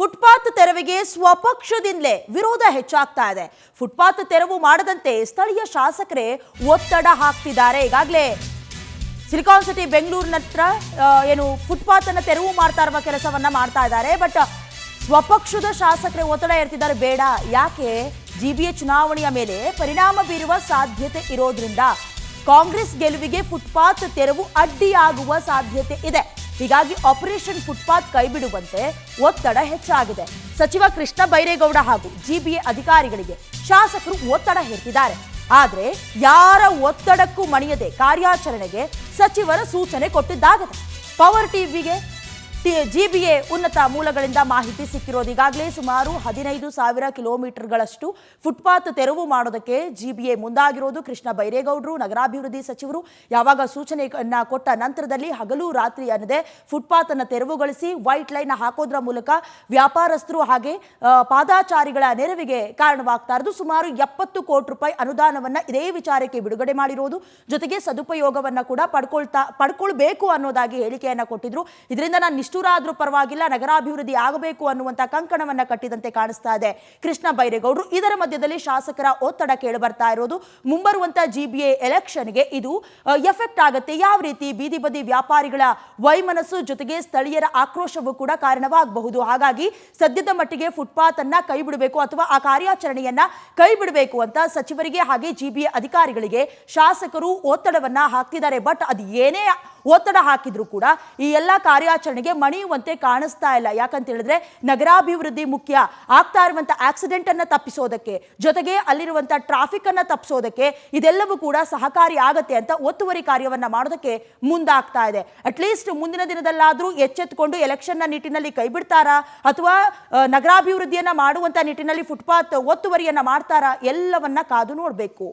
Footpath ತೆರವಿಗೆ ಸ್ವಪಕ್ಷದಿಂದಲೇ ವಿರೋಧ ಹೆಚ್ಚಾಗ್ತಾ ಇದೆ. ಫುಟ್ಪಾತ್ ತೆರವು ಮಾಡದಂತೆ ಸ್ಥಳೀಯ ಶಾಸಕರೇ ಒತ್ತಡ ಹಾಕ್ತಿದ್ದಾರೆ. ಈಗಾಗಲೇ ಸಿಲಿಕಾನ್ ಸಿಟಿ ಬೆಂಗಳೂರಿನ ಹತ್ರ ಏನು ಫುಟ್ಪಾತ್ ಅನ್ನು ತೆರವು ಮಾಡ್ತಾ ಇರುವ ಕೆಲಸವನ್ನ ಮಾಡ್ತಾ ಇದ್ದಾರೆ. ಬಟ್ ಸ್ವಪಕ್ಷದ ಶಾಸಕರೇ ಒತ್ತಡ ಇರ್ತಿದ್ದಾರೆ, ಬೇಡ, ಯಾಕೆ ಜಿಬಿಎ ಚುನಾವಣೆಯ ಮೇಲೆ ಪರಿಣಾಮ ಬೀರುವ ಸಾಧ್ಯತೆ ಇರೋದ್ರಿಂದ ಕಾಂಗ್ರೆಸ್ ಗೆಲುವಿಗೆ ಫುಟ್ಪಾತ್ ತೆರವು ಅಡ್ಡಿಯಾಗುವ ಸಾಧ್ಯತೆ ಇದೆ. ಹೀಗಾಗಿ ಆಪರೇಷನ್ ಫುಟ್ಪಾತ್ ಕೈಬಿಡುವಂತೆ ಒತ್ತಡ ಹೆಚ್ಚಾಗಿದೆ. ಸಚಿವ ಕೃಷ್ಣ ಬೈರೇಗೌಡ ಹಾಗೂ ಜಿಬಿಎ ಅಧಿಕಾರಿಗಳಿಗೆ ಶಾಸಕರು ಒತ್ತಡ ಹೇರ್ತಿದ್ದಾರೆ. ಆದರೆ ಯಾರ ಒತ್ತಡಕ್ಕೂ ಮಣಿಯದೆ ಕಾರ್ಯಾಚರಣೆಗೆ ಸಚಿವರ ಸೂಚನೆ ಕೊಟ್ಟಿದ್ದಾಗಿದೆ. ಪವರ್ ಟಿವಿಗೆ ಜಿಬಿಎ ಉನ್ನತ ಮೂಲಗಳಿಂದ ಮಾಹಿತಿ ಸಿಕ್ಕಿರೋದು. ಈಗಾಗಲೇ ಸುಮಾರು 15,000 ಕಿಲೋಮೀಟರ್ಗಳಷ್ಟು ಫುಟ್ಪಾತ್ ತೆರವು ಮಾಡೋದಕ್ಕೆ ಜಿಬಿಎ ಮುಂದಾಗಿರೋದು. ಕೃಷ್ಣ ಬೈರೇಗೌಡರು ನಗರಾಭಿವೃದ್ಧಿ ಸಚಿವರು ಯಾವಾಗ ಸೂಚನೆಯನ್ನ ಕೊಟ್ಟ ನಂತರದಲ್ಲಿ ಹಗಲು ರಾತ್ರಿ ಅನ್ನದೆ ಫುಟ್ಪಾತ್ ಅನ್ನು ತೆರವುಗೊಳಿಸಿ ವೈಟ್ ಲೈನ್ ಹಾಕೋದ್ರ ಮೂಲಕ ವ್ಯಾಪಾರಸ್ಥರು ಹಾಗೆ ಪಾದಾಚಾರಿಗಳ ನೆರವಿಗೆ ಕಾರಣವಾಗ್ತಾ ಇರೋದು. ಸುಮಾರು 70 ಕೋಟಿ ರೂಪಾಯಿ ಅನುದಾನವನ್ನ ಇದೇ ವಿಚಾರಕ್ಕೆ ಬಿಡುಗಡೆ ಮಾಡಿರೋದು. ಜೊತೆಗೆ ಸದುಪಯೋಗವನ್ನ ಕೂಡ ಪಡ್ಕೊಳ್ಬೇಕು ಅನ್ನೋದಾಗಿ ಹೇಳಿಕೆಯನ್ನ ಕೊಟ್ಟಿದ್ರು. ಇದರಿಂದ ನಾನು ನಿಷ್ಠೂರ ಆದ್ರೂ ಪರವಾಗಿಲ್ಲ, ನಗರಾಭಿವೃದ್ಧಿ ಆಗಬೇಕು ಅನ್ನುವಂತ ಕಂಕಣವನ್ನ ಕಟ್ಟಿದಂತೆ ಕಾಣಿಸ್ತಾ ಇದೆ ಕೃಷ್ಣ ಬೈರೇಗೌಡರು. ಇದರ ಮಧ್ಯದಲ್ಲಿ ಶಾಸಕರ ಒತ್ತಡ ಕೇಳಿ ಬರ್ತಾ ಇರೋದು. ಮುಂಬರುವಂತ ಜಿಬಿಎ ಎಲೆಕ್ಷನ್ಗೆ ಇದು ಎಫೆಕ್ಟ್ ಆಗುತ್ತೆ. ಯಾವ ರೀತಿ ಬೀದಿ ಬದಿ ವ್ಯಾಪಾರಿಗಳ ವೈಮನಸ್ಸು ಜೊತೆಗೆ ಸ್ಥಳೀಯರ ಆಕ್ರೋಶವೂ ಕೂಡ ಕಾರಣವಾಗಬಹುದು. ಹಾಗಾಗಿ ಸದ್ಯದ ಮಟ್ಟಿಗೆ ಫುಟ್ಪಾತ್ ಅನ್ನ ಕೈ ಬಿಡಬೇಕು ಅಥವಾ ಆ ಕಾರ್ಯಾಚರಣೆಯನ್ನ ಕೈ ಬಿಡಬೇಕು ಅಂತ ಸಚಿವರಿಗೆ ಹಾಗೆ ಜಿಬಿಎ ಅಧಿಕಾರಿಗಳಿಗೆ ಶಾಸಕರು ಒತ್ತಡವನ್ನ ಹಾಕ್ತಿದ್ದಾರೆ. ಬಟ್ ಅದು ಏನೇ ಒತ್ತಡ ಹಾಕಿದ್ರು ಕೂಡ ಈ ಎಲ್ಲ ಕಾರ್ಯಾಚರಣೆಗೆ ಮಣಿಯುವಂತೆ ಕಾಣಿಸ್ತಾ ಇಲ್ಲ. ಯಾಕಂತ ಹೇಳಿದ್ರೆ ನಗರಾಭಿವೃದ್ಧಿ ಮುಖ್ಯ. ಆಗ್ತಾ ಇರುವಂತ ಆಕ್ಸಿಡೆಂಟ್ ಅನ್ನ ತಪ್ಪಿಸೋದಕ್ಕೆ ಜೊತೆಗೆ ಅಲ್ಲಿರುವಂತ ಟ್ರಾಫಿಕ್ ಅನ್ನ ತಪ್ಪಿಸೋದಕ್ಕೆ ಇದೆಲ್ಲವೂ ಕೂಡ ಸಹಕಾರಿ ಆಗತ್ತೆ ಅಂತ ಒತ್ತುವರಿ ಕಾರ್ಯವನ್ನ ಮಾಡೋದಕ್ಕೆ ಮುಂದಾಗ್ತಾ ಇದೆ. ಅಟ್ಲೀಸ್ಟ್ ಮುಂದಿನ ದಿನದಲ್ಲಾದ್ರೂ ಎಚ್ಚೆತ್ತುಕೊಂಡು ಎಲೆಕ್ಷನ್ ನಿಟ್ಟಿನಲ್ಲಿ ಕೈ ಬಿಡ್ತಾರಾ ಅಥವಾ ನಗರಾಭಿವೃದ್ಧಿಯನ್ನ ಮಾಡುವಂತ ನಿಟ್ಟಿನಲ್ಲಿ ಫುಟ್ಪಾತ್ ಒತ್ತುವರಿಯನ್ನ ಮಾಡ್ತಾರಾ, ಎಲ್ಲವನ್ನ ಕಾದು ನೋಡಬೇಕು.